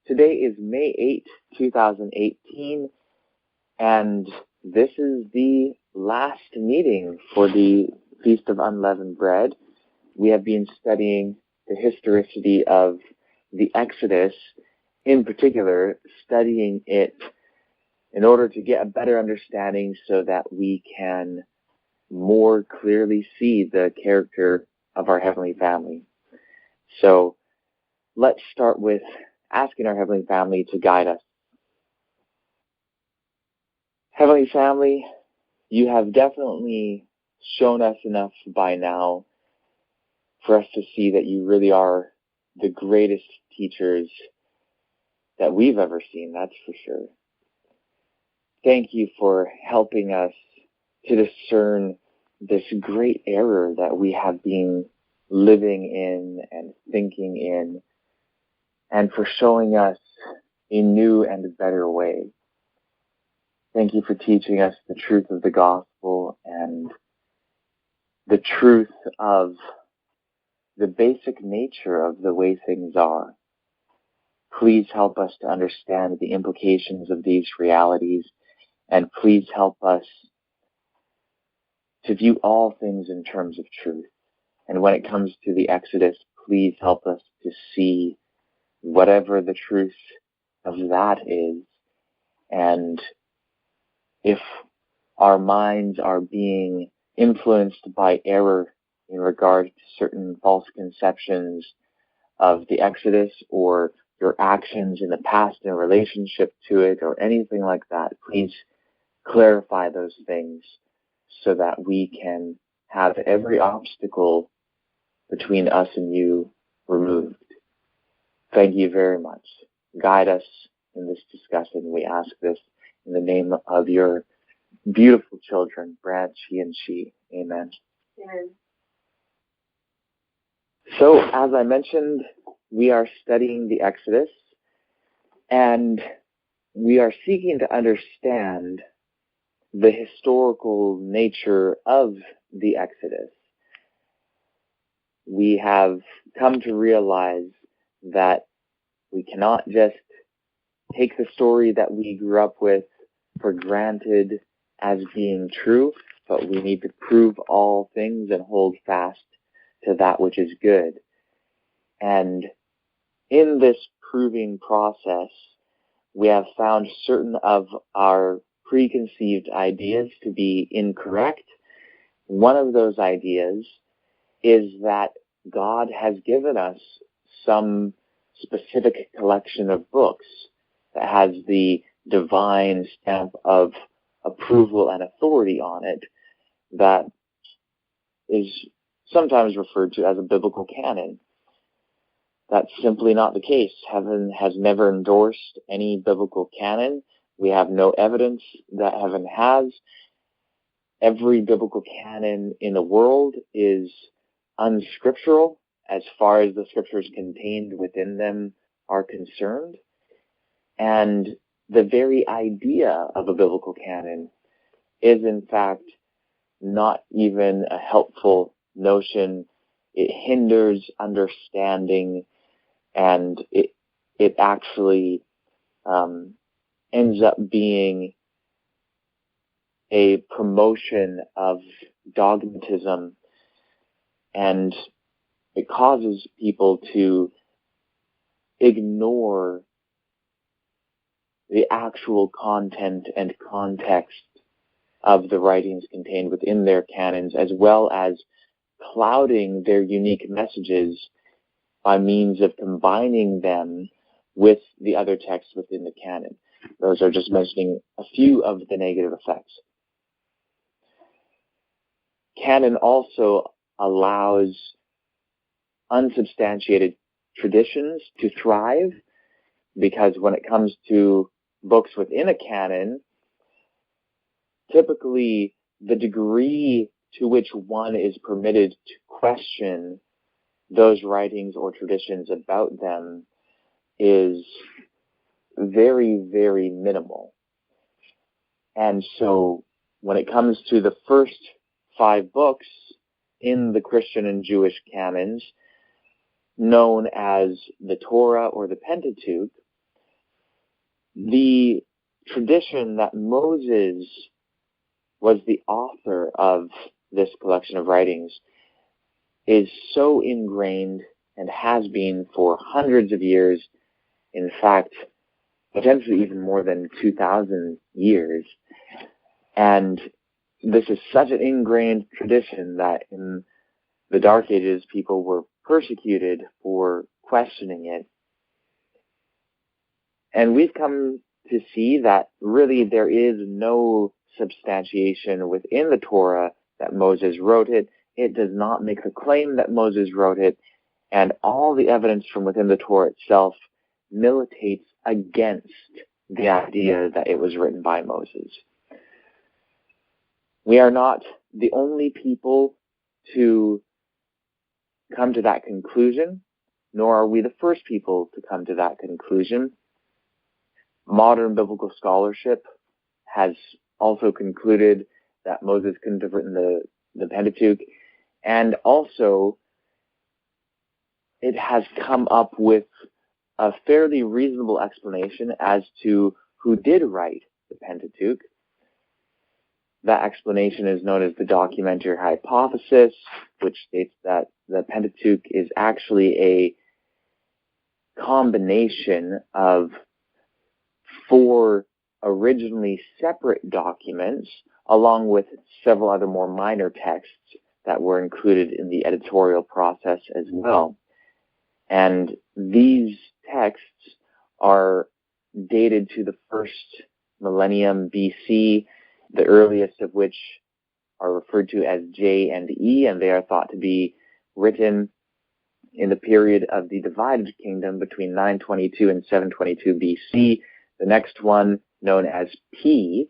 Today is May 8, 2018, and this is the last meeting for the Feast of Unleavened Bread. We have been studying the historicity of the Exodus, in particular, studying it in order to get a better understanding so that we can more clearly see the character of our Heavenly Family. So let's start with asking our Heavenly Family to guide us. Heavenly Family, you have definitely shown us enough by now for us to see that you really are the greatest teachers that we've ever seen, that's for sure. Thank you for helping us to discern this great error that we have been living in and thinking in, and for showing us a new and better way. Thank you for teaching us the truth of the gospel and the truth of the basic nature of the way things are. Please help us to understand the implications of these realities, and please help us to view all things in terms of truth. And when it comes to the Exodus, please help us to see whatever the truth of that is. And if our minds are being influenced by error in regard to certain false conceptions of the Exodus or your actions in the past in relationship to it or anything like that, please clarify those things so that we can have every obstacle between us and you removed. Thank you very much. Guide us in this discussion. We ask this in the name of your beautiful children, Brad, she, and she. Amen. Amen. So, as I mentioned, we are studying the Exodus, and we are seeking to understand the historical nature of the Exodus. We have come to realize that we cannot just take the story that we grew up with for granted as being true, but we need to prove all things and hold fast to that which is good. And in this proving process, we have found certain of our preconceived ideas to be incorrect. One of those ideas is that God has given us some specific collection of books that has the divine stamp of approval and authority on it that is sometimes referred to as a biblical canon. That's simply not the case. Heaven has never endorsed any biblical canon. We have no evidence that heaven has. Every biblical canon in the world is unscriptural as far as the scriptures contained within them are concerned. And the very idea of a biblical canon is, in fact, not even a helpful notion. It hinders understanding, and it actually ends up being a promotion of dogmatism, and it causes people to ignore the actual content and context of the writings contained within their canons, as well as clouding their unique messages by means of combining them with the other texts within the canon. Those are just mentioning a few of the negative effects. Canon also allows unsubstantiated traditions to thrive, because when it comes to books within a canon, typically the degree to which one is permitted to question those writings or traditions about them is very, very minimal. And so when it comes to the first 5 books in the Christian and Jewish canons, known as the Torah or the Pentateuch, The tradition that Moses was the author of this collection of writings is so ingrained and has been for hundreds of years, in fact, potentially even more than 2,000 years. And this is such an ingrained tradition that in the Dark Ages, people were persecuted for questioning it. And we've come to see that really there is no substantiation within the Torah that Moses wrote it. It does not make the claim that Moses wrote it, and all the evidence from within the Torah itself militates against the idea that it was written by Moses. We are not the only people to come to that conclusion, nor are we the first people to come to that conclusion. Modern biblical scholarship has also concluded that Moses couldn't have written the Pentateuch, and also it has come up with a fairly reasonable explanation as to who did write the Pentateuch. That explanation is known as the documentary hypothesis, which states that the Pentateuch is actually a combination of 4 originally separate documents, along with several other more minor texts that were included in the editorial process as well. And these texts are dated to the 1st millennium BC, the earliest of which are referred to as J and E, and they are thought to be written in the period of the divided kingdom between 922 and 722 BC. The next one, known as P,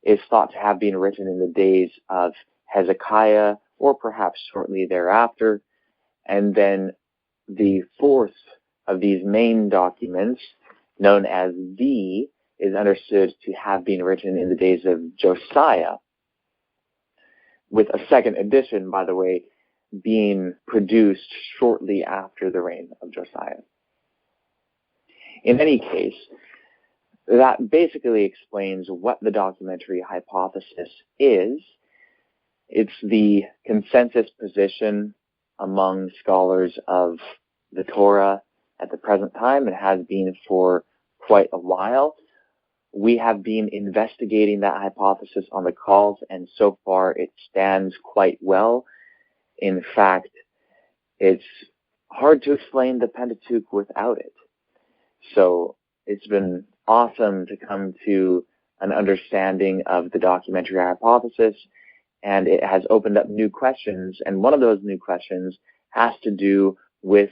is thought to have been written in the days of Hezekiah, or perhaps shortly thereafter. And then the 4th of these main documents, known as V, is understood to have been written in the days of Josiah, with a second edition, by the way, being produced shortly after the reign of Josiah. In any case, that basically explains what the documentary hypothesis is. It's the consensus position among scholars of the Torah at the present time. It has been for quite a while. We have been investigating that hypothesis on the calls, and so far it stands quite well. In fact, it's hard to explain the Pentateuch without it. So it's been awesome to come to an understanding of the documentary hypothesis, and it has opened up new questions. And one of those new questions has to do with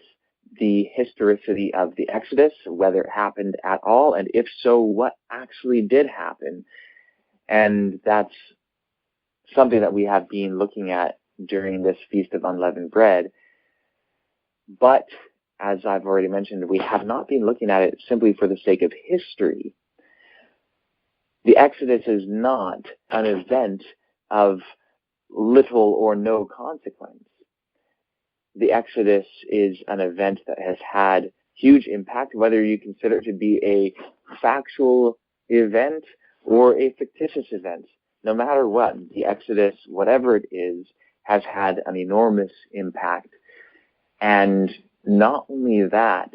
the historicity of the Exodus, whether it happened at all, and if so, what actually did happen. And that's something that we have been looking at during this Feast of Unleavened Bread. But, as I've already mentioned, we have not been looking at it simply for the sake of history. The Exodus is not an event of little or no consequence. The Exodus is an event that has had huge impact, whether you consider it to be a factual event or a fictitious event. No matter what, the Exodus, whatever it is, has had an enormous impact. And not only that,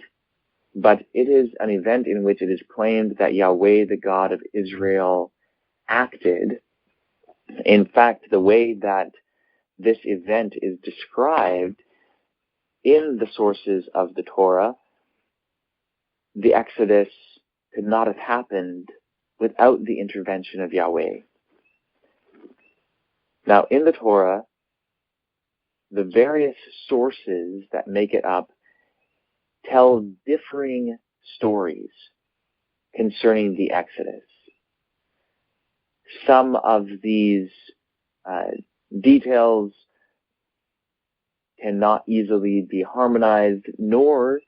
but it is an event in which it is claimed that Yahweh, the God of Israel, acted. In fact, the way that this event is described in the sources of the Torah, the Exodus could not have happened without the intervention of Yahweh. Now, in the Torah, the various sources that make it up tell differing stories concerning the Exodus. Some of these details cannot easily be harmonized, nor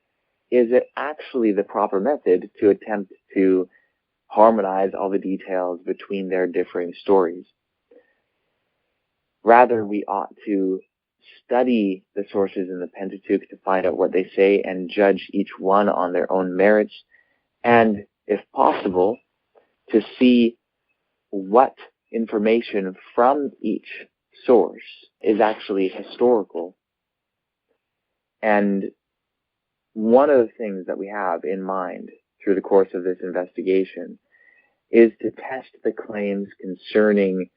is it actually the proper method to attempt to harmonize all the details between their differing stories. Rather, we ought to study the sources in the Pentateuch to find out what they say and judge each one on their own merits, and if possible, to see what information from each source is actually historical. And one of the things that we have in mind through the course of this investigation is to test the claims concerning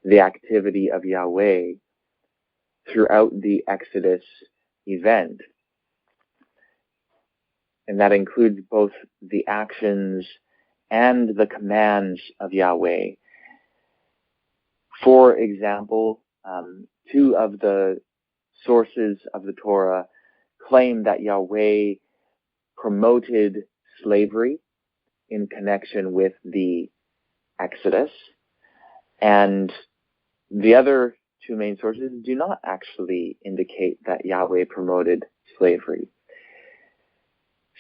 the activity of Yahweh throughout the Exodus event. And that includes both the actions and the commands of Yahweh. For example, two of the sources of the Torah claim that Yahweh promoted slavery in connection with the Exodus, and the other two main sources do not actually indicate that Yahweh promoted slavery.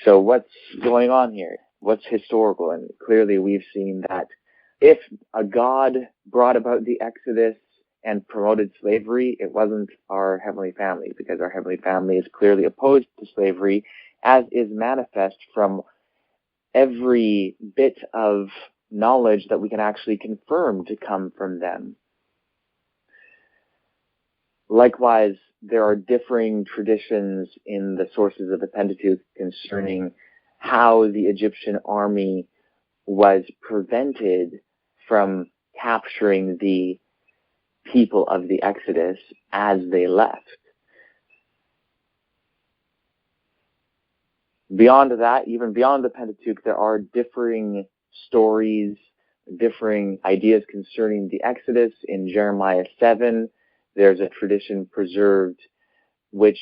So what's going on here? What's historical? And clearly we've seen that if a God brought about the Exodus and promoted slavery, it wasn't our heavenly family, because our heavenly family is clearly opposed to slavery, as is manifest from every bit of knowledge that we can actually confirm to come from them. Likewise, there are differing traditions in the sources of the Pentateuch concerning how the Egyptian army was prevented from capturing the people of the Exodus as they left. Beyond that, even beyond the Pentateuch, there are differing stories, differing ideas concerning the Exodus. In Jeremiah 7, there's a tradition preserved which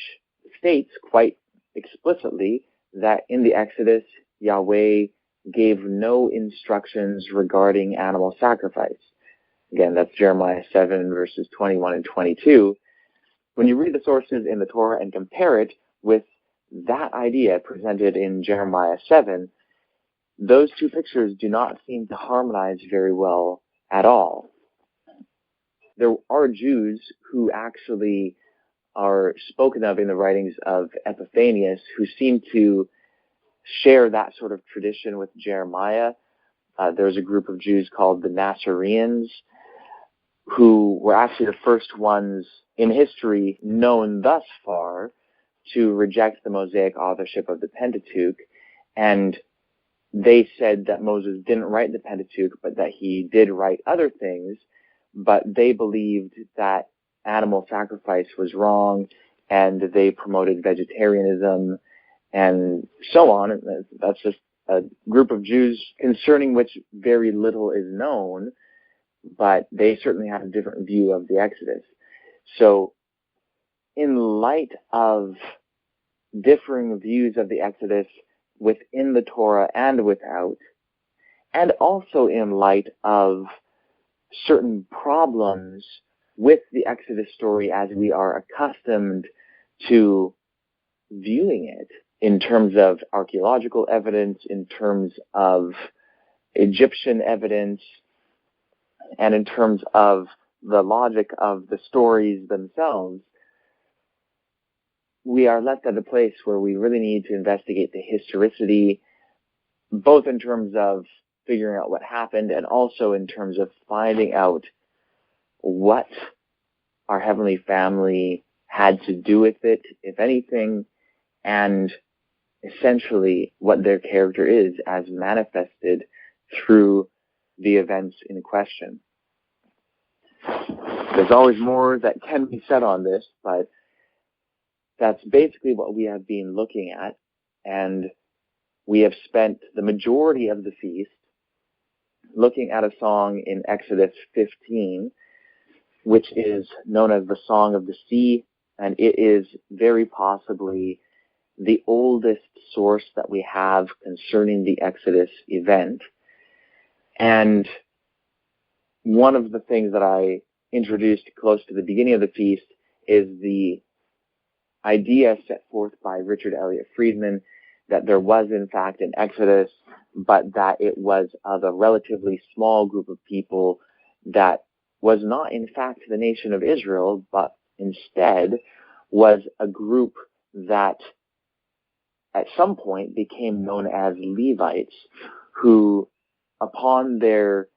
states quite explicitly that in the Exodus, Yahweh gave no instructions regarding animal sacrifice. Again, that's Jeremiah 7, verses 21 and 22. When you read the sources in the Torah and compare it with that idea presented in Jeremiah 7, those two pictures do not seem to harmonize very well at all. There are Jews who actually are spoken of in the writings of Epiphanius who seem to share that sort of tradition with Jeremiah. There's a group of Jews called the Nazarenes who were actually the first ones in history known thus far to reject the Mosaic authorship of the Pentateuch, and they said that Moses didn't write the Pentateuch, but that he did write other things, but they believed that animal sacrifice was wrong, and they promoted vegetarianism, and so on. And that's just a group of Jews concerning which very little is known, but they certainly had a different view of the Exodus. So, in light of differing views of the Exodus within the Torah and without, and also in light of certain problems with the Exodus story as we are accustomed to viewing it in terms of archaeological evidence, in terms of Egyptian evidence, and in terms of the logic of the stories themselves, we are left at a place where we really need to investigate the historicity, both in terms of figuring out what happened and also in terms of finding out what our heavenly family had to do with it, if anything, and essentially what their character is as manifested through the events in question. There's always more that can be said on this, but that's basically what we have been looking at, and we have spent the majority of the feast looking at a song in Exodus 15, which is known as the Song of the Sea, and it is very possibly the oldest source that we have concerning the Exodus event. And one of the things that I introduced close to the beginning of the feast is the idea set forth by Richard Elliott Friedman that there was in fact an Exodus, but that it was of a relatively small group of people that was not in fact the nation of Israel, but instead was a group that at some point became known as Levites, who, upon their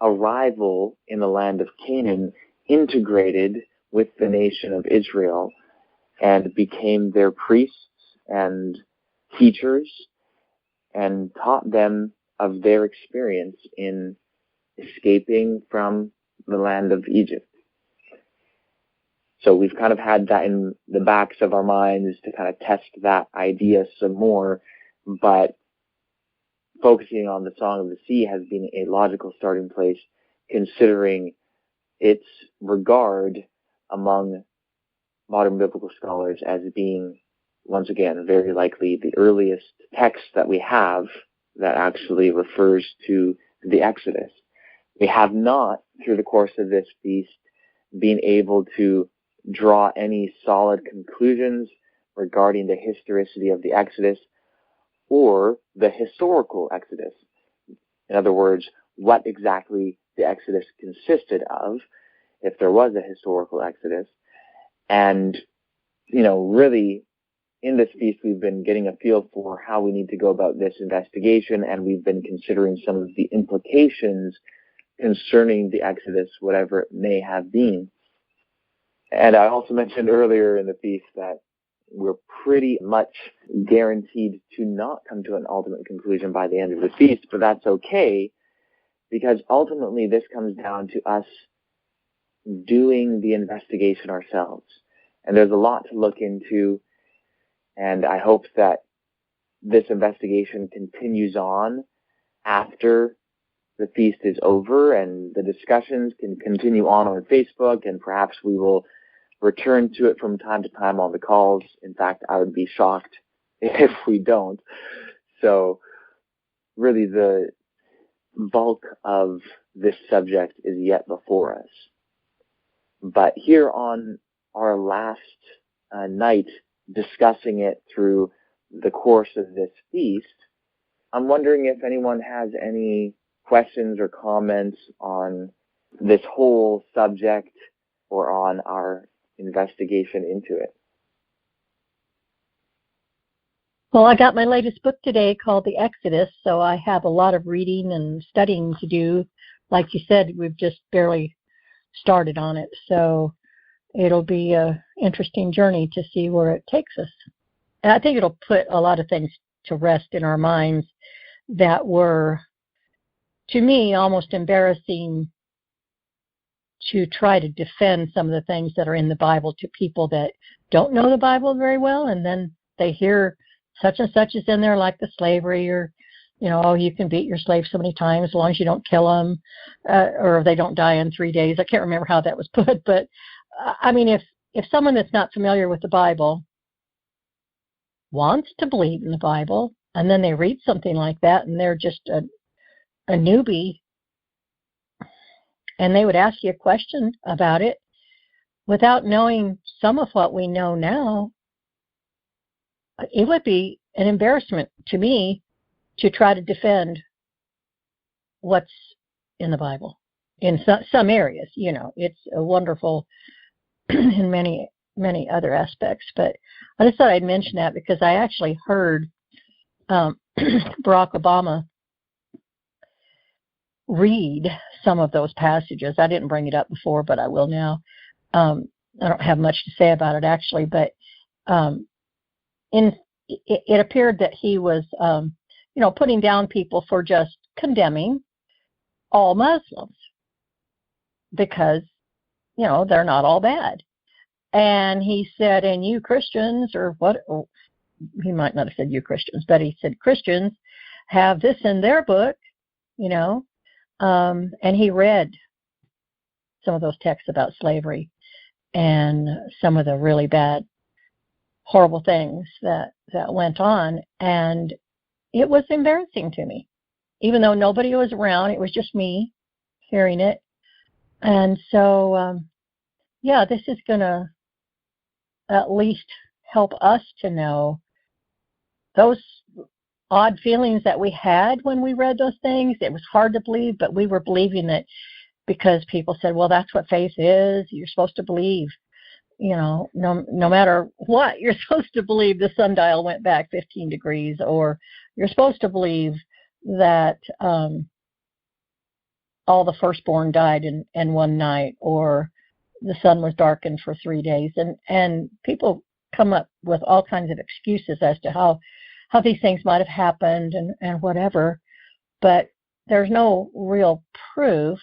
arrival in the land of Canaan, integrated with the nation of Israel and became their priests and teachers and taught them of their experience in escaping from the land of Egypt. So we've kind of had that in the backs of our minds to kind of test that idea some more, but focusing on the Song of the Sea has been a logical starting place, considering its regard among modern biblical scholars as being, once again, very likely the earliest text that we have that actually refers to the Exodus. We have not, through the course of this feast, been able to draw any solid conclusions regarding the historicity of the Exodus or the historical Exodus. In other words, what exactly the Exodus consisted of, if there was a historical Exodus. And, really, in this feast, we've been getting a feel for how we need to go about this investigation, and we've been considering some of the implications concerning the Exodus, whatever it may have been. And I also mentioned earlier in the feast that we're pretty much guaranteed to not come to an ultimate conclusion by the end of the feast, but that's okay, because ultimately this comes down to us doing the investigation ourselves. And there's a lot to look into, and I hope that this investigation continues on after the feast is over, and the discussions can continue on Facebook, and perhaps we will return to it from time to time on the calls. In fact, I would be shocked if we don't. So really the bulk of this subject is yet before us. But here on our last night discussing it through the course of this feast, I'm wondering if anyone has any questions or comments on this whole subject or on our investigation into it. Well, I got my latest book today called The Exodus, so I have a lot of reading and studying to do. Like you said, we've just barely started on it, so it'll be an interesting journey to see where it takes us. And I think it'll put a lot of things to rest in our minds that were, to me, almost embarrassing to try to defend some of the things that are in the Bible to people that don't know the Bible very well, and then they hear such and such is in there, like the slavery, or, oh, you can beat your slave so many times as long as you don't kill them, or they don't die in 3 days. I can't remember how that was put, but I mean, if someone that's not familiar with the Bible wants to believe in the Bible, and then they read something like that, and they're just a newbie, and they would ask you a question about it without knowing some of what we know now, it would be an embarrassment to me to try to defend what's in the Bible. In some areas, it's a wonderful in many, many other aspects. But I just thought I'd mention that because I actually heard Barack Obama read some of those passages. I didn't bring it up before, but I will now. I don't have much to say about it, actually, but it appeared that he was, putting down people for just condemning all Muslims because, they're not all bad. And he said, and you Christians, or what, he might not have said you Christians, but he said Christians have this in their book, and he read some of those texts about slavery and some of the really bad, horrible things that went on. And it was embarrassing to me. Even though nobody was around, it was just me hearing it. And so, this is going to at least help us to know those odd feelings that we had when we read those things. It was hard to believe, but we were believing it because people said, well, that's what faith is. You're supposed to believe, no matter what, you're supposed to believe the sundial went back 15 degrees, or you're supposed to believe, that all the firstborn died in one night, or the sun was darkened for 3 days. And people come up with all kinds of excuses as to how these things might have happened and whatever. But there's no real proof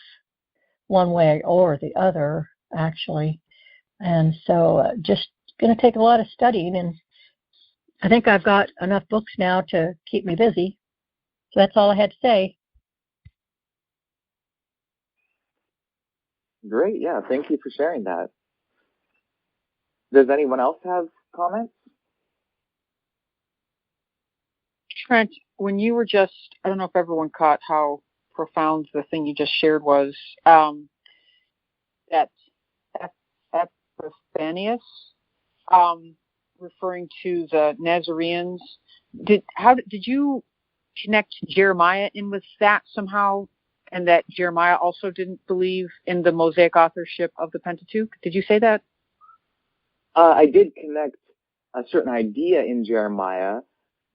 one way or the other, actually. And so just going to take a lot of studying, and I think I've got enough books now to keep me busy. So that's all I had to say. Great, yeah, thank you for sharing that. Does anyone else have comments? Trent, when you were just, I don't know if everyone caught how profound the thing you just shared was, that Epiphanius, referring to the Nazarenes, did you connect Jeremiah in with that somehow, and that Jeremiah also didn't believe in the Mosaic authorship of the Pentateuch? Did you say that? I did connect a certain idea in Jeremiah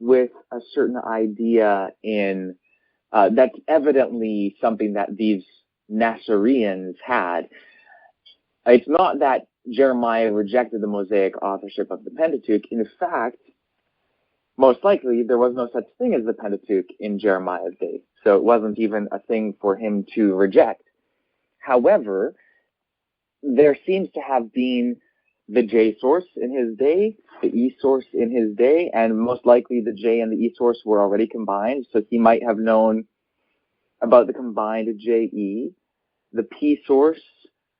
with a certain idea in that's evidently something that these Nazarenes had. It's not that Jeremiah rejected the Mosaic authorship of the Pentateuch. In fact, most likely there was no such thing as the Pentateuch in Jeremiah's day, so it wasn't even a thing for him to reject. However, there seems to have been the J source in his day, the E source in his day, and most likely the J and the E source were already combined, so he might have known about the combined JE. The P source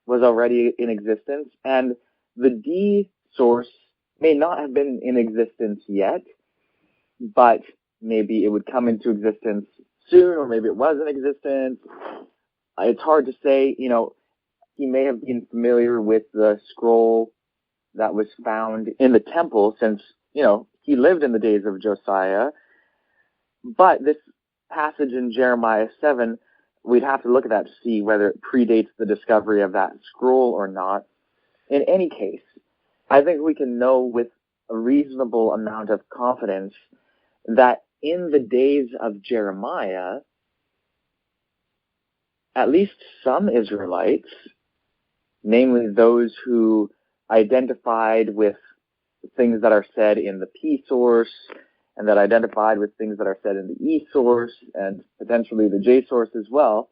was already in existence, and the D source may not have been in existence yet, but maybe it would come into existence soon, or maybe it was in existence. It's hard to say. He may have been familiar with the scroll that was found in the temple, since, he lived in the days of Josiah. But this passage in Jeremiah 7, we'd have to look at that to see whether it predates the discovery of that scroll or not. In any case, I think we can know with a reasonable amount of confidence that in the days of Jeremiah, at least some Israelites, namely those who identified with things that are said in the P source, and that identified with things that are said in the E source, and potentially the J source as well,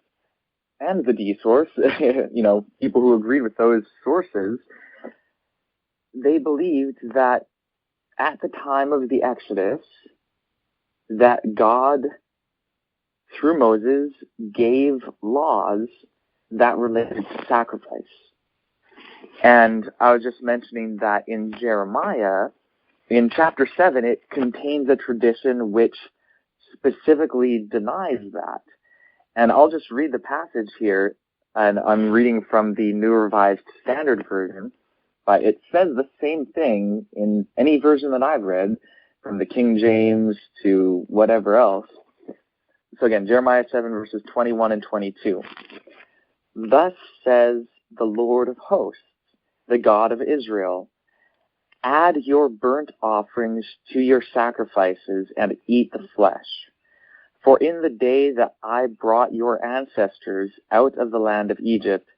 and the D source, people who agreed with those sources, they believed that at the time of the Exodus, that God, through Moses, gave laws that related to sacrifice. And I was just mentioning that in Jeremiah, in chapter 7, it contains a tradition which specifically denies that. And I'll just read the passage here, and I'm reading from the New Revised Standard Version, but it says the same thing in any version that I've read, from the King James to whatever else. So again, Jeremiah 7, verses 21 and 22. Thus says the Lord of hosts, the God of Israel, add your burnt offerings to your sacrifices and eat the flesh. For in the day that I brought your ancestors out of the land of Egypt,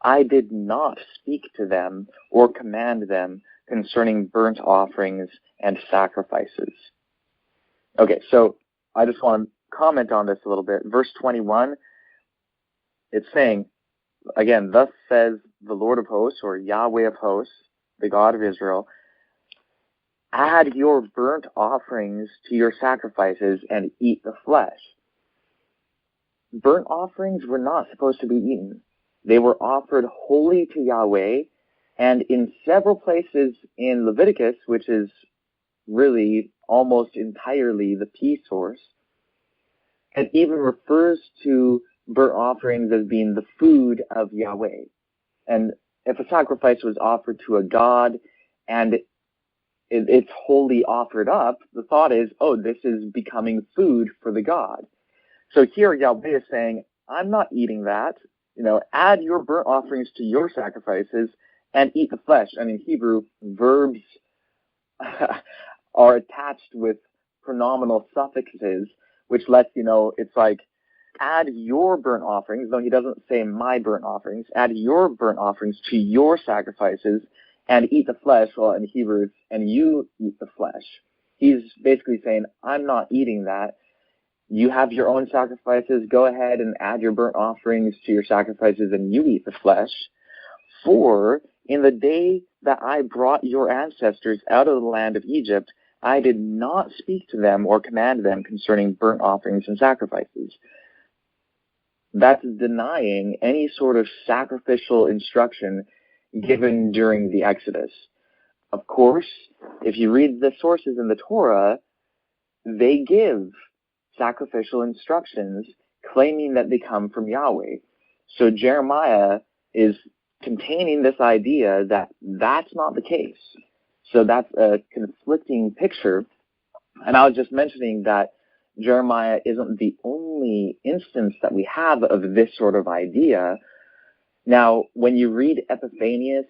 I did not speak to them or command them concerning burnt offerings and sacrifices. Okay, so I just want to comment on this a little bit. Verse 21, it's saying, again, thus says the Lord of hosts, or Yahweh of hosts, the God of Israel, add your burnt offerings to your sacrifices and eat the flesh. Burnt offerings were not supposed to be eaten. They were offered wholly to Yahweh, and in several places in Leviticus, which is really almost entirely the P source, it even refers to burnt offerings as being the food of Yahweh. And if a sacrifice was offered to a god and it's wholly offered up, the thought is, this is becoming food for the god. So here Yahweh is saying, I'm not eating that. Add your burnt offerings to your sacrifices and eat the flesh. And in Hebrew, verbs are attached with pronominal suffixes, which lets you know it's like, add your burnt offerings, though he doesn't say my burnt offerings, add your burnt offerings to your sacrifices and eat the flesh, well, in Hebrew, and you eat the flesh. He's basically saying, I'm not eating that. You have your own sacrifices. Go ahead and add your burnt offerings to your sacrifices and you eat the flesh. For in the day that I brought your ancestors out of the land of Egypt, I did not speak to them or command them concerning burnt offerings and sacrifices. That's denying any sort of sacrificial instruction given during the Exodus. Of course, if you read the sources in the Torah, they give sacrificial instructions claiming that they come from Yahweh. So Jeremiah is containing this idea that that's not the case. So that's a conflicting picture. And I was just mentioning that Jeremiah isn't the only instance that we have of this sort of idea. Now, when you read Epiphanius,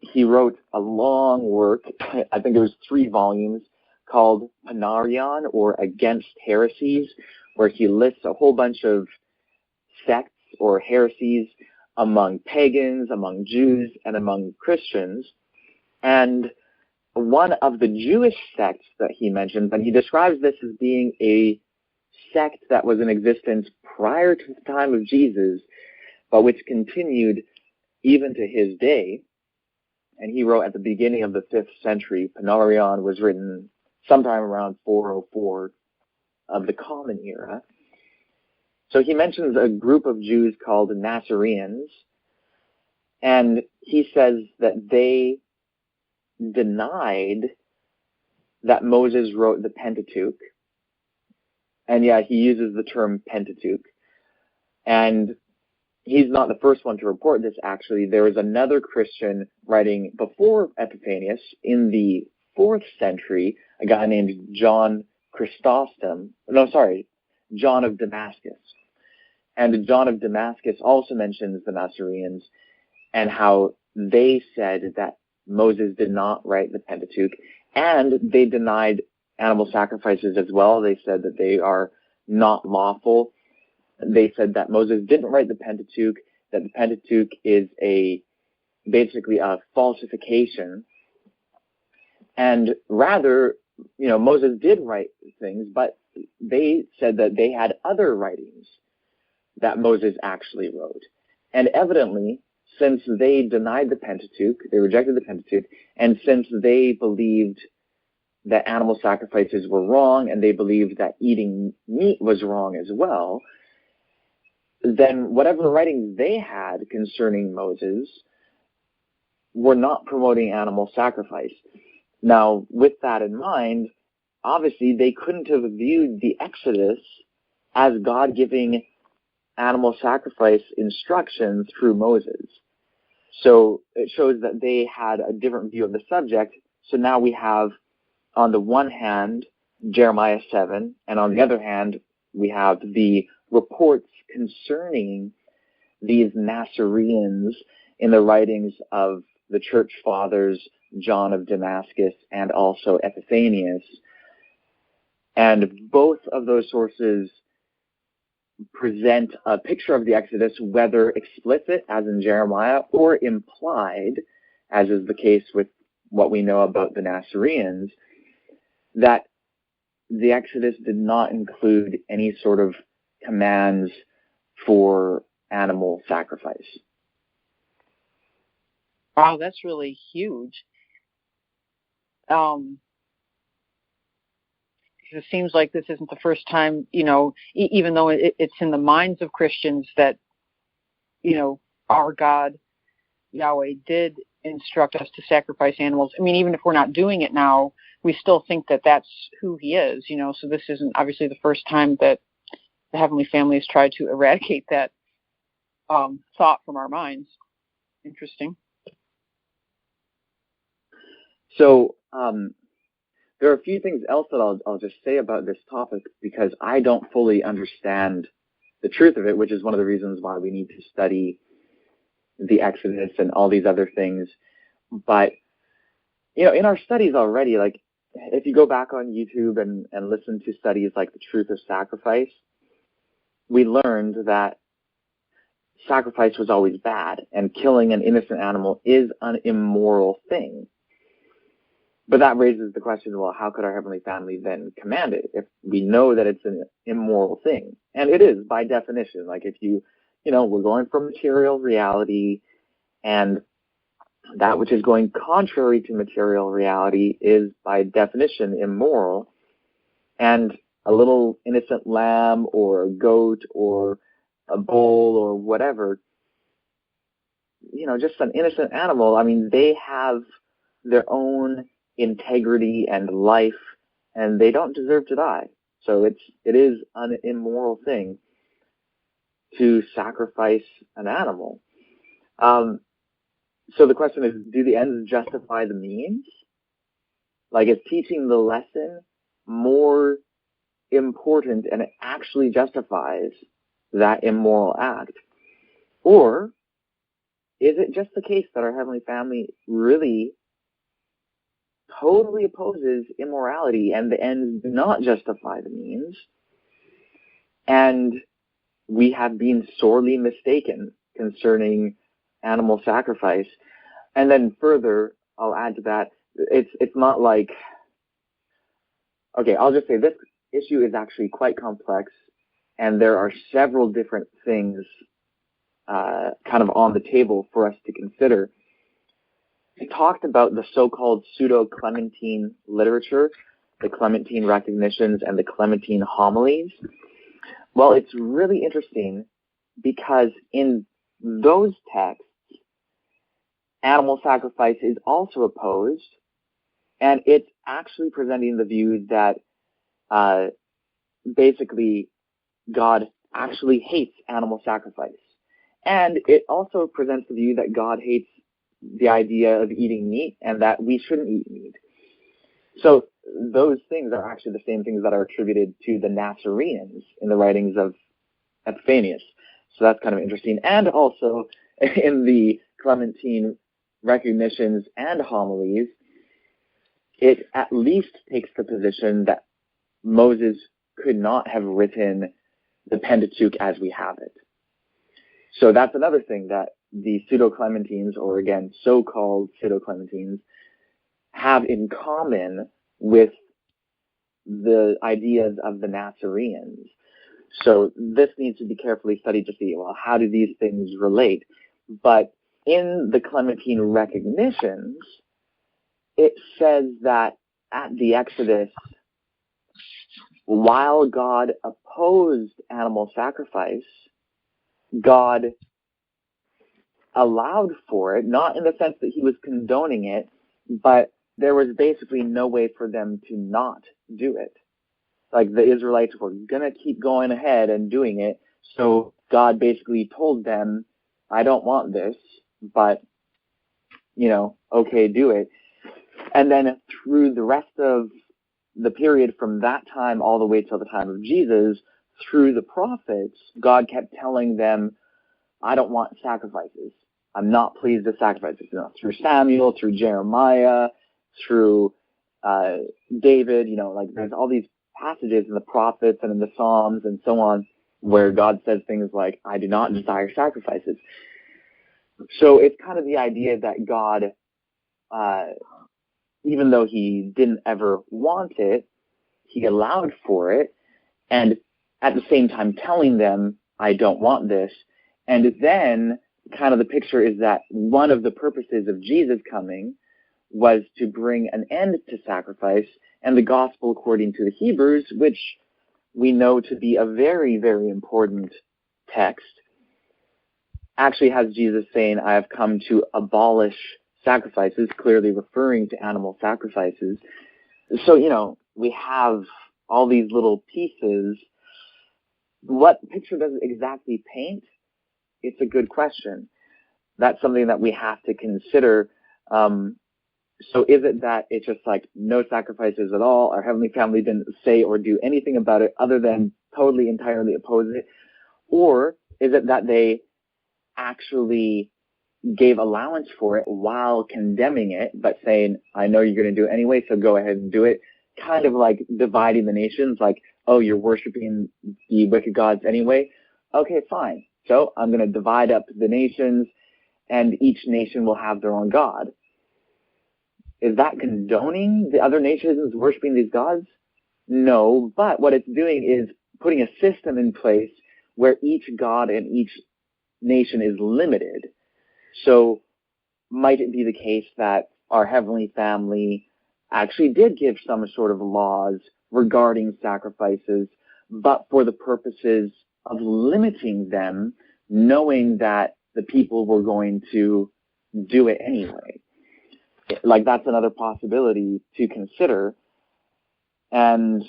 he wrote a long work, I think it was 3 volumes, called Panarion, or Against Heresies, where he lists a whole bunch of sects or heresies among pagans, among Jews, and among Christians. And one of the Jewish sects that he mentions, and he describes this as being a sect that was in existence prior to the time of Jesus, but which continued even to his day. And he wrote at the beginning of the 5th century. Panarion was written sometime around 404 of the Common Era. So he mentions a group of Jews called Nazarenes, and he says that they denied that Moses wrote the Pentateuch. And yeah, he uses the term Pentateuch. And he's not the first one to report this, actually. There was another Christian writing before Epiphanius in the 4th century, a guy named John of Damascus. And John of Damascus also mentions the Nazarenes and how they said that Moses did not write the Pentateuch, and they denied animal sacrifices as well. They said that they are not lawful. They said that Moses didn't write the Pentateuch, that the Pentateuch is basically a falsification. And rather, Moses did write things, but they said that they had other writings that Moses actually wrote. And evidently, since they denied the Pentateuch, they rejected the Pentateuch, and since they believed that animal sacrifices were wrong, and they believed that eating meat was wrong as well, then whatever writings they had concerning Moses were not promoting animal sacrifice. Now, with that in mind, obviously they couldn't have viewed the Exodus as God giving animal sacrifice instructions through Moses. So it shows that they had a different view of the subject. So now we have, on the one hand, Jeremiah 7, and on the other hand, we have the reports concerning these Nazarenes in the writings of the church fathers, John of Damascus, and also Epiphanius. And both of those sources present a picture of the Exodus, whether explicit, as in Jeremiah, or implied, as is the case with what we know about the Nazarenes, that the Exodus did not include any sort of commands for animal sacrifice. Wow, that's really huge. It seems like this isn't the first time, even though it's in the minds of Christians that, our God, Yahweh, did instruct us to sacrifice animals. I mean, even if we're not doing it now, we still think that that's who he is, so this isn't obviously the first time that the Heavenly Family has tried to eradicate that thought from our minds. Interesting. So, there are a few things else that I'll just say about this topic, because I don't fully understand the truth of it, which is one of the reasons why we need to study the Exodus and all these other things. But, in our studies already, if you go back on YouTube and listen to studies like The Truth of Sacrifice, we learned that sacrifice was always bad, and killing an innocent animal is an immoral thing. But that raises the question, well, how could our Heavenly Family then command it if we know that it's an immoral thing? And it is, by definition. Like if we're going from material reality, and that which is going contrary to material reality is, by definition, immoral. And a little innocent lamb or a goat or a bull or whatever, just an innocent animal, I mean, they have their own integrity and life, and they don't deserve to die. So it is an immoral thing to sacrifice an animal. So the question is, do the ends justify the means? Like, is teaching the lesson more important and it actually justifies that immoral act? Or is it just the case that our Heavenly Family really totally opposes immorality and the ends do not justify the means, and we have been sorely mistaken concerning animal sacrifice? And then further, I'll add to that, it's not like, okay, I'll just say this issue is actually quite complex, and there are several different things kind of on the table for us to consider. We talked about the so-called pseudo-clementine literature, the Clementine recognitions and the Clementine homilies. Well, it's really interesting because in those texts, animal sacrifice is also opposed, and it's actually presenting the view that basically God actually hates animal sacrifice. And it also presents the view that God hates the idea of eating meat and that we shouldn't eat meat. So those things are actually the same things that are attributed to the Nazarenes in the writings of Epiphanius. So that's kind of interesting. And also in the Clementine recognitions and homilies, it at least takes the position that Moses could not have written the Pentateuch as we have it. So that's another thing that the pseudo-clementines, or again, so-called pseudo-clementines, have in common with the ideas of the Nazarenes. So this needs to be carefully studied to see, well, how do these things relate? But in the Clementine recognitions, it says that at the Exodus, while God opposed animal sacrifice, God allowed for it, not in the sense that he was condoning it, but there was basically no way for them to not do it. Like the Israelites were going to keep going ahead and doing it, so God basically told them, I don't want this, but, okay, do it. And then through the rest of the period from that time all the way till the time of Jesus, through the prophets, God kept telling them, I don't want sacrifices. I'm not pleased with sacrifices. Through Samuel, through Jeremiah, through David, there's all these passages in the prophets and in the Psalms and so on where God says things like, I do not desire sacrifices. So it's kind of the idea that God, even though he didn't ever want it, he allowed for it, and at the same time telling them, I don't want this. And then kind of the picture is that one of the purposes of Jesus coming was to bring an end to sacrifice, and the gospel according to the Hebrews, which we know to be a very, very important text, actually has Jesus saying, I have come to abolish sacrifices, clearly referring to animal sacrifices. So, we have all these little pieces. What picture does it exactly paint? It's a good question. That's something that we have to consider. So is it that it's just like no sacrifices at all? Our Heavenly Family didn't say or do anything about it other than totally, entirely oppose it? Or is it that they actually gave allowance for it while condemning it, but saying, I know you're going to do it anyway, so go ahead and do it. Kind of like dividing the nations, like, oh, you're worshiping the wicked gods anyway? Okay, fine. So I'm going to divide up the nations, and each nation will have their own god. Is that condoning the other nations worshiping these gods? No, but what it's doing is putting a system in place where each god and each nation is limited. So might it be the case that our heavenly family actually did give some sort of laws regarding sacrifices, but for the purposes of limiting them, knowing that the people were going to do it anyway? Like, that's another possibility to consider. And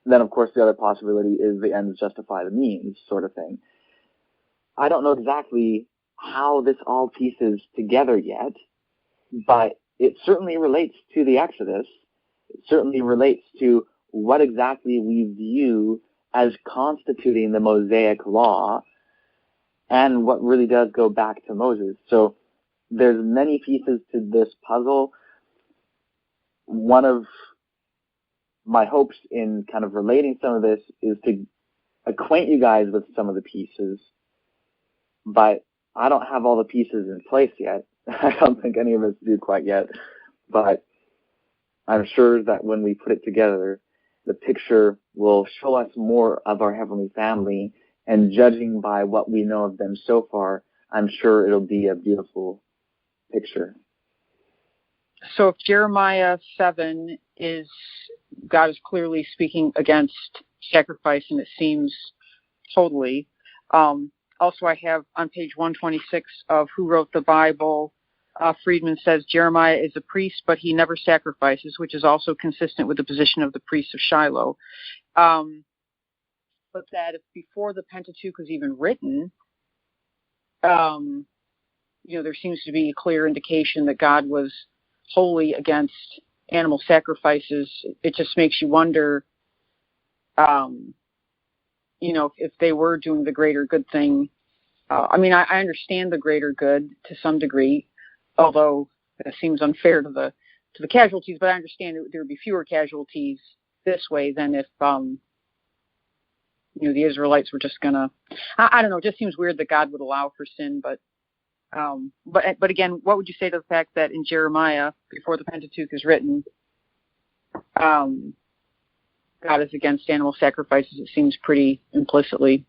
then, of course, the other possibility is the ends justify the means sort of thing. I don't know exactly how this all pieces together yet, but it certainly relates to the Exodus. It certainly relates to what exactly we view as constituting the Mosaic law and what really does go back to Moses. So there's many pieces to this puzzle. One of my hopes in kind of relating some of this is to acquaint you guys with some of the pieces, but I don't have all the pieces in place yet. I don't think any of us do quite yet, but I'm sure that when we put it together, the picture will show us more of our heavenly family, and judging by what we know of them so far, I'm sure it'll be a beautiful picture. So if Jeremiah 7 is, God is clearly speaking against sacrifice, and it seems totally. Also, I have on page 126 of Who Wrote the Bible, Friedman says Jeremiah is a priest, but he never sacrifices, which is also consistent with the position of the priest of Shiloh. But that if before the Pentateuch was even written, there seems to be a clear indication that God was wholly against animal sacrifices. It just makes you wonder, if they were doing the greater good thing. I understand the greater good to some degree, although it seems unfair to the casualties, but I understand there would be fewer casualties this way than if, the Israelites were just gonna, I don't know, it just seems weird that God would allow for sin, but again, what would you say to the fact that in Jeremiah, before the Pentateuch is written, God is against animal sacrifices? It seems pretty implicitly.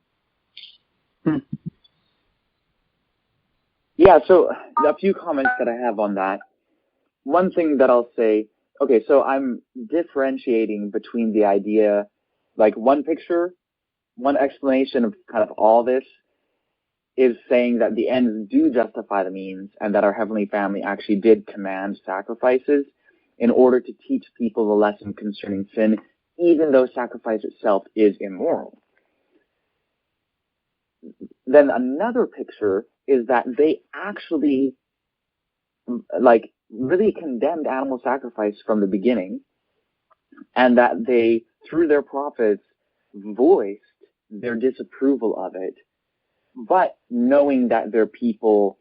Yeah, so a few comments that I have on that. One thing that I'll say, okay, so I'm differentiating between the idea, like one picture, one explanation of kind of all this is saying that the ends do justify the means, and that our heavenly family actually did command sacrifices in order to teach people the lesson concerning sin, even though sacrifice itself is immoral. Then another picture is that they actually really condemned animal sacrifice from the beginning, and that they, through their prophets, voiced their disapproval of it, but knowing that their people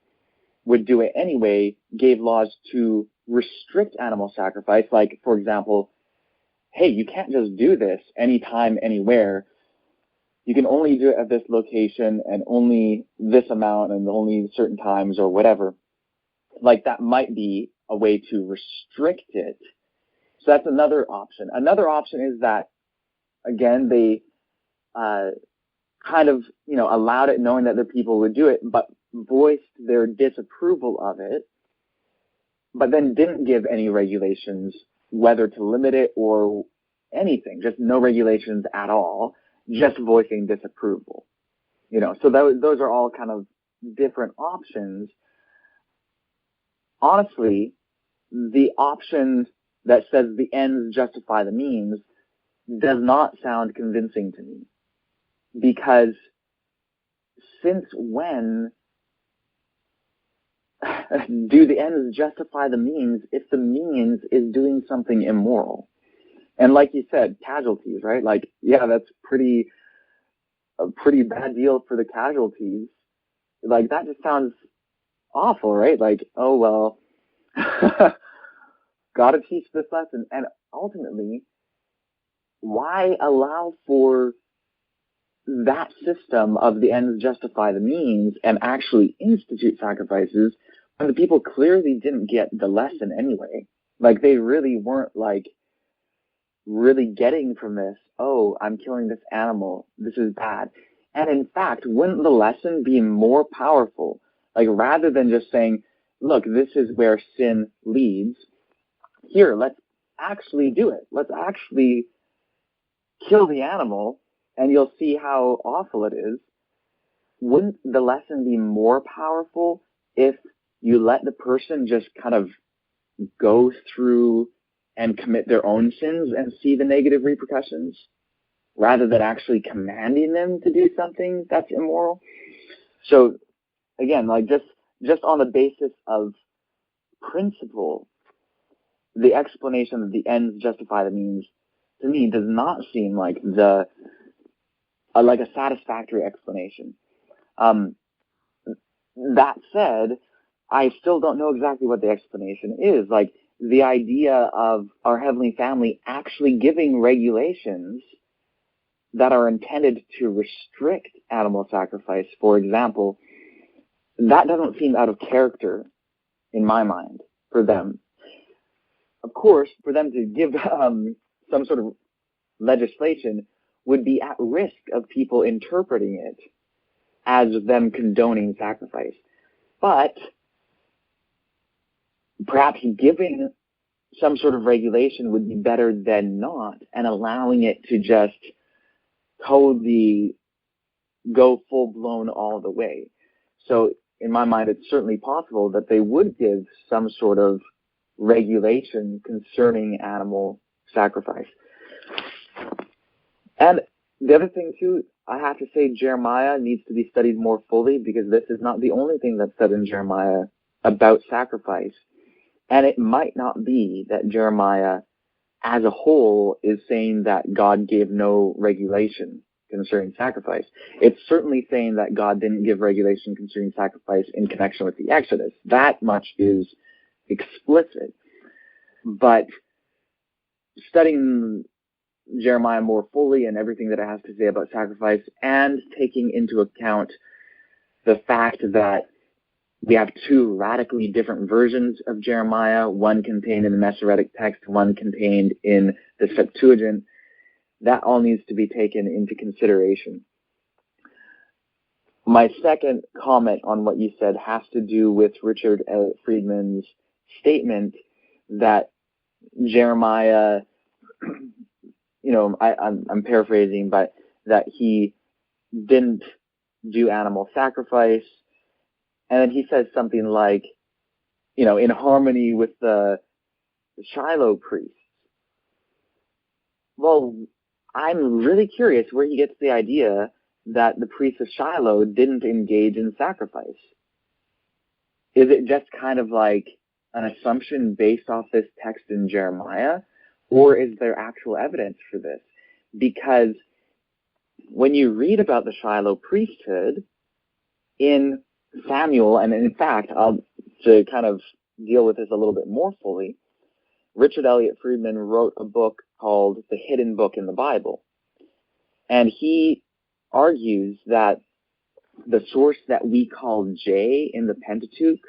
would do it anyway, gave laws to restrict animal sacrifice. Like, for example, hey, you can't just do this anytime, anywhere. You can only do it at this location and only this amount and only certain times or whatever. Like, that might be a way to restrict it. So that's another option. Another option is that, again, they kind of, allowed it knowing that their people would do it, but voiced their disapproval of it, but then didn't give any regulations whether to limit it or anything, just no regulations at all, just voicing disapproval. So those are all kind of different options. Honestly, the option that says the ends justify the means does not sound convincing to me, because since when do the ends justify the means if the means is doing something immoral? And like you said, casualties, right? Like, yeah, that's a pretty bad deal for the casualties. Like, that just sounds awful, right? Like, oh, well, got to teach this lesson. And ultimately, why allow for that system of the ends justify the means and actually institute sacrifices when the people clearly didn't get the lesson anyway? Like, they really weren't, like, really getting from this, oh, I'm killing this animal, this is bad. And in fact, wouldn't the lesson be more powerful? Like, rather than just saying, look, this is where sin leads, here, let's actually do it. Let's actually kill the animal, and you'll see how awful it is. Wouldn't the lesson be more powerful if you let the person just kind of go through and commit their own sins and see the negative repercussions, rather than actually commanding them to do something that's immoral? So again, like, just on the basis of principle, the explanation of the ends justify the means, to me, does not seem like like a satisfactory explanation. That said, I still don't know exactly what the explanation is. Like, the idea of our Heavenly Family actually giving regulations that are intended to restrict animal sacrifice, for example, that doesn't seem out of character in my mind for them. Of course, for them to give some sort of legislation would be at risk of people interpreting it as them condoning sacrifice. But perhaps giving some sort of regulation would be better than not, and allowing it to just totally go full-blown all the way. So in my mind, it's certainly possible that they would give some sort of regulation concerning animal sacrifice. And the other thing, too, I have to say Jeremiah needs to be studied more fully, because this is not the only thing that's said in Jeremiah about sacrifice. And it might not be that Jeremiah as a whole is saying that God gave no regulation concerning sacrifice. It's certainly saying that God didn't give regulation concerning sacrifice in connection with the Exodus. That much is explicit. But studying Jeremiah more fully and everything that it has to say about sacrifice, and taking into account the fact that we have two radically different versions of Jeremiah, one contained in the Masoretic text, one contained in the Septuagint, that all needs to be taken into consideration. My second comment on what you said has to do with Richard Elliott Friedman's statement that Jeremiah, I'm paraphrasing, but that he didn't do animal sacrifice. And then he says something like, in harmony with the Shiloh priests. Well, I'm really curious where he gets the idea that the priests of Shiloh didn't engage in sacrifice. Is it just kind of like an assumption based off this text in Jeremiah? Or is there actual evidence for this? Because when you read about the Shiloh priesthood in Samuel, and in fact, to kind of deal with this a little bit more fully, Richard Elliott Friedman wrote a book called The Hidden Book in the Bible. And he argues that the source that we call J in the Pentateuch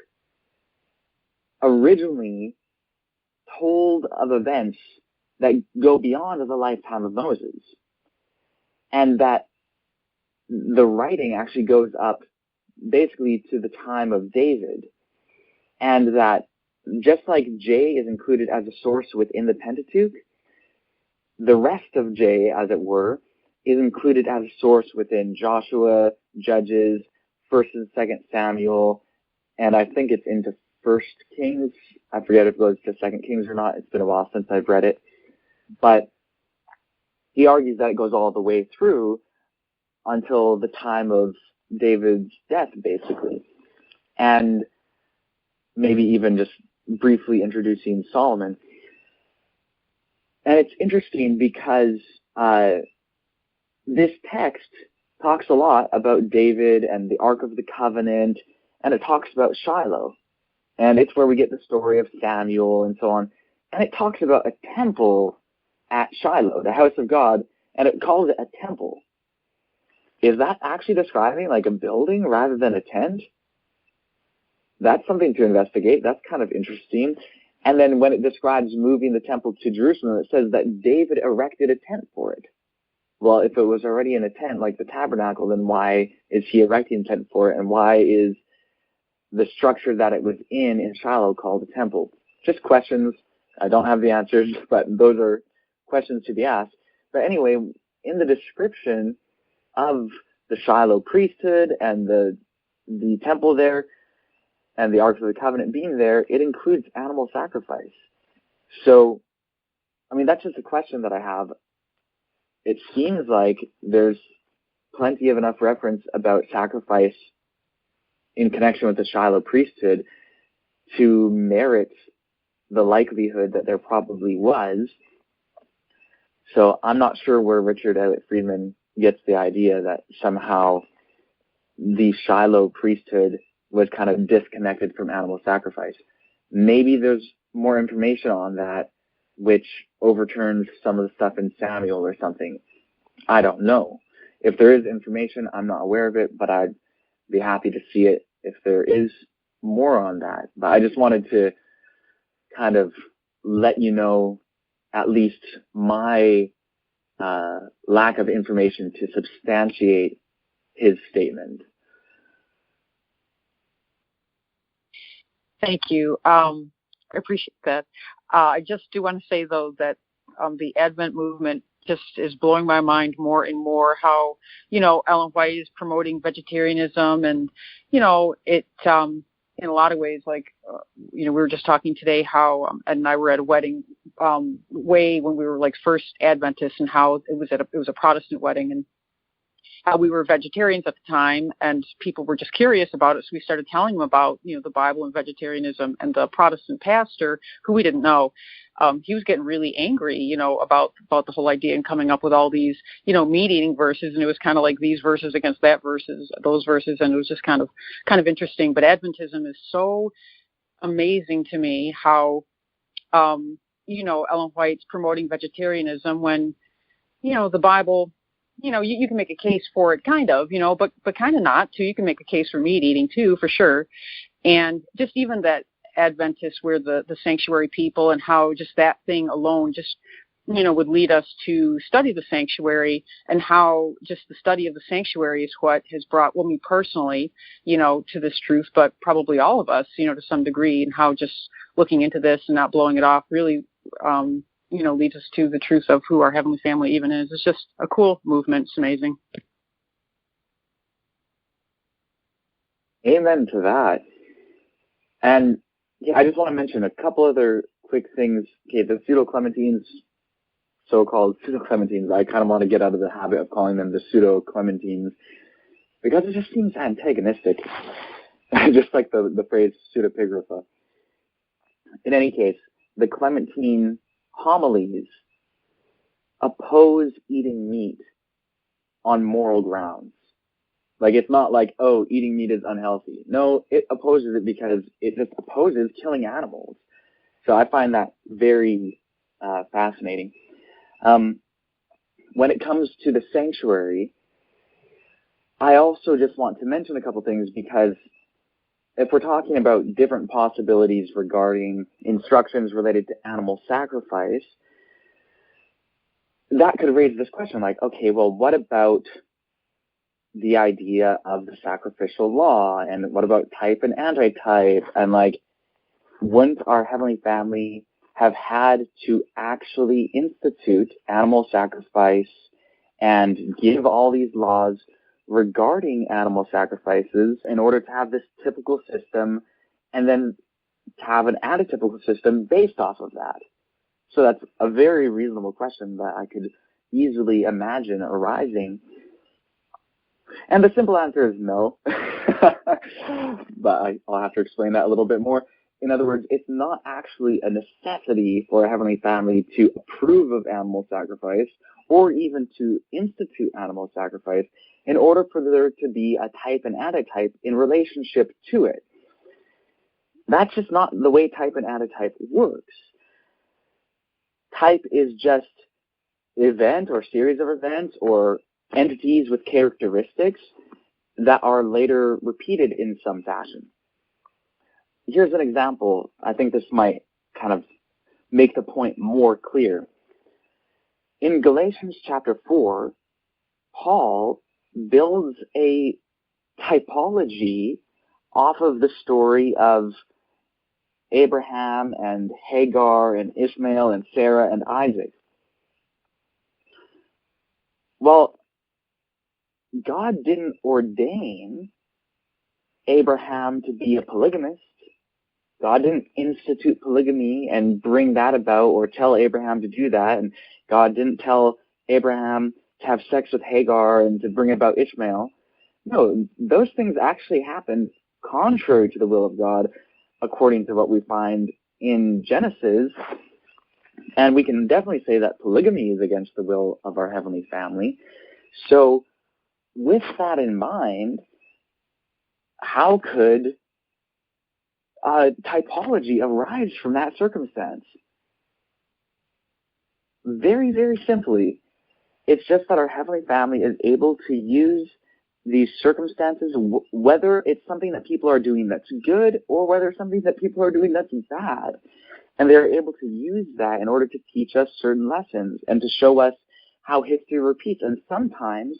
originally told of events that go beyond the lifetime of Moses. And that the writing actually goes up basically to the time of David. And that just like J is included as a source within the Pentateuch, the rest of J, as it were, is included as a source within Joshua, Judges, 1st and 2nd Samuel, and I think it's into 1st Kings. I forget if it goes to 2nd Kings or not. It's been a while since I've read it. But he argues that it goes all the way through until the time of David's death, basically. And maybe even just briefly introducing Solomon. And it's interesting because this text talks a lot about David and the Ark of the Covenant and it talks about Shiloh. And it's where we get the story of Samuel and so on. And it talks about a temple at Shiloh, the house of God, and it calls it a temple. Is that actually describing like a building rather than a tent? That's something to investigate. That's kind of interesting. And then when it describes moving the temple to Jerusalem, it says that David erected a tent for it. Well, if it was already in a tent like the tabernacle, then why is he erecting a tent for it? And why is the structure that it was in Shiloh called a temple? Just questions. I don't have the answers, but those are questions to be asked. But anyway, in the description of the Shiloh priesthood and the temple there and the Ark of the Covenant being there, it includes animal sacrifice. So, I mean, that's just a question that I have. It seems like there's plenty of enough reference about sacrifice in connection with the Shiloh priesthood to merit the likelihood that there probably was. So I'm not sure where Richard Elliott Friedman gets the idea that somehow the Shiloh priesthood was kind of disconnected from animal sacrifice. Maybe there's more information on that which overturns some of the stuff in Samuel or something. I don't know. If there is information, I'm not aware of it, but I'd be happy to see it if there is more on that. But I just wanted to kind of let you know at least my lack of information to substantiate his statement. Thank you. I appreciate that. I just do want to say, though, that the Advent movement just is blowing my mind more and more, how, Ellen White is promoting vegetarianism, and, it, in a lot of ways, like, we were just talking today how, Ed and I were at a wedding way when we were like first Adventists, and how it was a Protestant wedding, and how we were vegetarians at the time, and people were just curious about it. So we started telling them about, the Bible and vegetarianism, and the Protestant pastor, who we didn't know, he was getting really angry, about the whole idea, and coming up with all these, meat eating verses. And it was kind of like these verses against that verses, those verses. And it was just kind of interesting. But Adventism is so amazing to me, how, Ellen White's promoting vegetarianism when, the Bible, you can make a case for it, kind of, but kind of not too. You can make a case for meat eating too, for sure. And just even that Adventists were the sanctuary people, and how just that thing alone just, would lead us to study the sanctuary, and how just the study of the sanctuary is what has brought, well, me personally, to this truth, but probably all of us, to some degree, and how just looking into this and not blowing it off really, leads us to the truth of who our Heavenly Family even is. It's just a cool movement. It's amazing. Amen to that. And yeah, I just want to mention a couple other quick things. Okay, the pseudo-clementines, so-called pseudo-clementines, I kind of want to get out of the habit of calling them the pseudo-clementines, because it just seems antagonistic, just like the phrase pseudepigrapha. In any case, the Clementine homilies oppose eating meat on moral grounds. Like, it's not like, oh, eating meat is unhealthy. No, it opposes it because it just opposes killing animals. So I find that very fascinating. When it comes to the sanctuary, I also just want to mention a couple things, because if we're talking about different possibilities regarding instructions related to animal sacrifice, that could raise this question, like, okay, well, what about the idea of the sacrificial law, and what about type and anti-type, and like, wouldn't our Heavenly Family have had to actually institute animal sacrifice and give all these laws regarding animal sacrifices in order to have this typical system, and then to have an antitypical system based off of that? So that's a very reasonable question that I could easily imagine arising. And the simple answer is no. But I'll have to explain that a little bit more. In other words, it's not actually a necessity for a Heavenly Family to approve of animal sacrifice, or even to institute animal sacrifice, in order for there to be a type and antitype in relationship to it. That's just not the way type and antitype works. Type is just event or series of events or entities with characteristics that are later repeated in some fashion. Here's an example. I think this might kind of make the point more clear. In Galatians chapter 4, Paul builds a typology off of the story of Abraham and Hagar and Ishmael and Sarah and Isaac. Well, God didn't ordain Abraham to be a polygamist. God didn't institute polygamy and bring that about or tell Abraham to do that. And God didn't tell Abraham to have sex with Hagar and to bring about Ishmael. No, those things actually happened contrary to the will of God, according to what we find in Genesis. And we can definitely say that polygamy is against the will of our Heavenly Family. So with that in mind, how could typology arise from that circumstance? Very, very simply, it's just that our Heavenly Family is able to use these circumstances, whether it's something that people are doing that's good or whether it's something that people are doing that's bad. And they're able to use that in order to teach us certain lessons and to show us how history repeats. And sometimes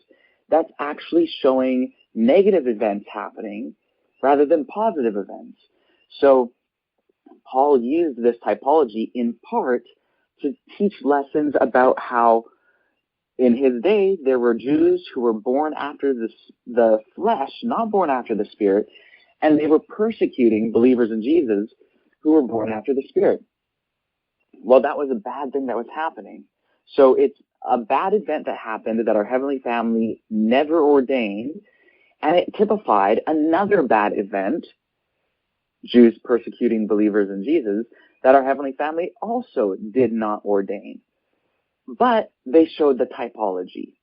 that's actually showing negative events happening rather than positive events. So Paul used this typology in part to teach lessons about how in his day there were Jews who were born after the flesh, not born after the Spirit, and they were persecuting believers in Jesus who were born after the Spirit. Well, that was a bad thing that was happening. So it's a bad event that happened that our Heavenly Family never ordained, and it typified another bad event, Jews persecuting believers in Jesus, that our Heavenly Family also did not ordain. But they showed the typology.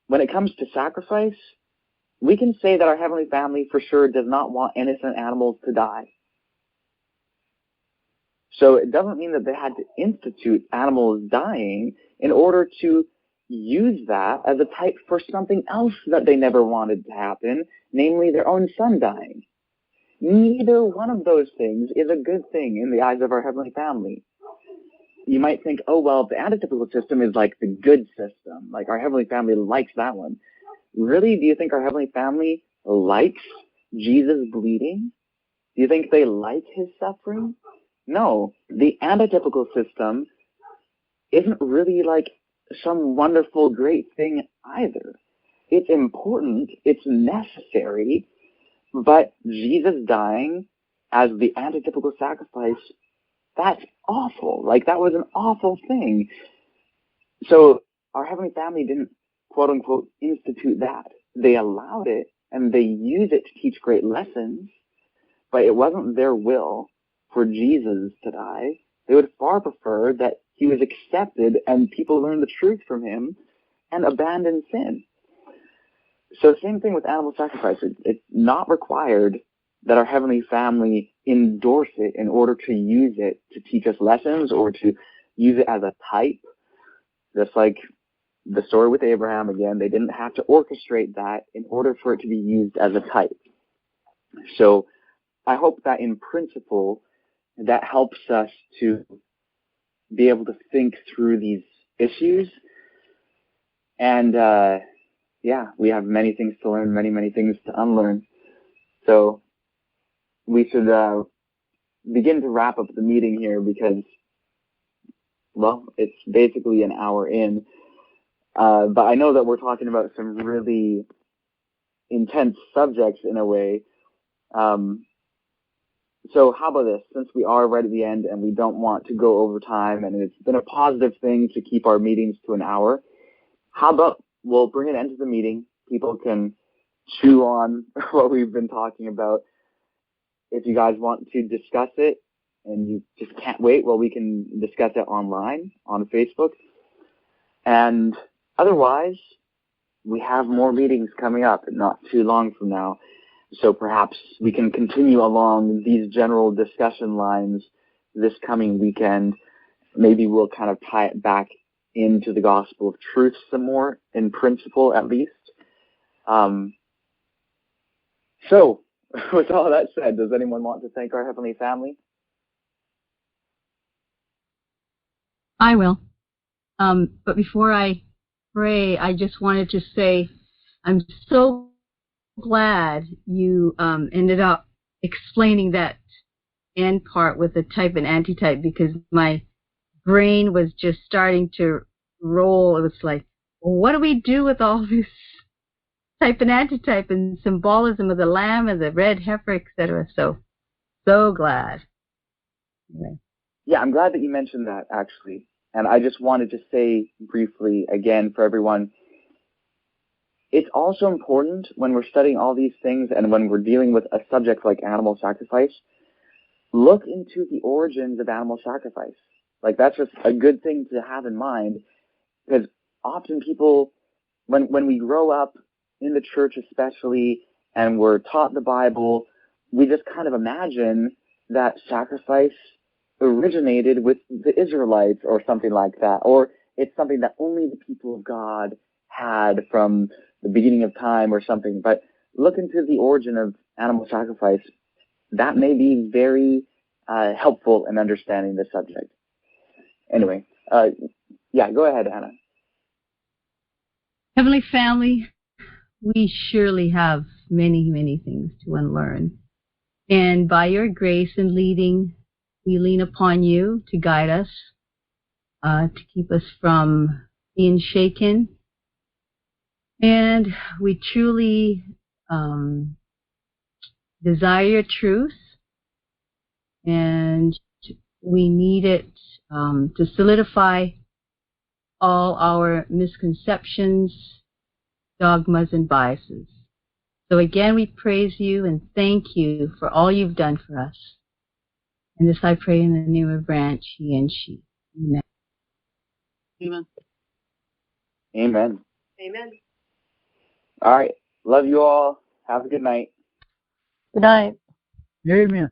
When it comes to sacrifice, we can say that our Heavenly Family for sure does not want innocent animals to die. So it doesn't mean that they had to institute animals dying in order to use that as a type for something else that they never wanted to happen, namely their own son dying. Neither one of those things is a good thing in the eyes of our Heavenly Family. You might think, oh, well, the antitypical system is like the good system. Like our Heavenly Family likes that one. Really? Do you think our Heavenly Family likes Jesus bleeding? Do you think they like his suffering? No. The antitypical system isn't really like some wonderful, great thing either. It's important. It's necessary. But Jesus dying as the antitypical sacrifice, that's awful. Like, that was an awful thing. So our Heavenly Family didn't, quote unquote, institute that. They allowed it and they used it to teach great lessons, but it wasn't their will for Jesus to die. They would far prefer that he was accepted and people learn the truth from him and abandon sin. So same thing with animal sacrifice. It's not required that our Heavenly Family endorse it in order to use it to teach us lessons or to use it as a type. Just like the story with Abraham, again, they didn't have to orchestrate that in order for it to be used as a type. So I hope that in principle, that helps us to be able to think through these issues. And we have many things to learn, many, many things to unlearn. So we should begin to wrap up the meeting here because, well, it's basically an hour in. But I know that we're talking about some really intense subjects in a way. So how about this? Since we are right at the end and we don't want to go over time, and it's been a positive thing to keep our meetings to an hour, how about we'll bring an end to the meeting. People can chew on what we've been talking about. If you guys want to discuss it and you just can't wait, well, we can discuss it online on Facebook. And Otherwise, we have more meetings coming up not too long from now. So perhaps we can continue along these general discussion lines this coming weekend. Maybe we'll kind of tie it back into the gospel of truth some more, in principle at least. So, with all that said, does anyone want to thank our Heavenly Family? I will. But before I pray, I just wanted to say I'm so glad you ended up explaining that end part with the type and antitype, because my brain was just starting to roll. It was like, well, what do we do with all this type and antitype and symbolism of the lamb and the red heifer, etc.? So glad. Anyway. Yeah, I'm glad that you mentioned that, actually. And I just wanted to say briefly again for everyone, it's also important when we're studying all these things and when we're dealing with a subject like animal sacrifice, look into the origins of animal sacrifice. Like, that's just a good thing to have in mind, because often people, when we grow up in the church especially, and we're taught the Bible, we just kind of imagine that sacrifice originated with the Israelites or something like that, or it's something that only the people of God had from the beginning of time or something. But look into the origin of animal sacrifice. That may be very helpful in understanding the subject. Anyway, yeah, go ahead, Anna. Heavenly Family, we surely have many, many things to unlearn. And by your grace and leading, we lean upon you to guide us, to keep us from being shaken. And we truly desire your truth, and we need it to solidify all our misconceptions, dogmas, and biases. So again, we praise you and thank you for all you've done for us. And this I pray in the name of Branch, he and she. Amen. Amen. Amen. Amen. All right. Love you all. Have a good night. Good night. Amen.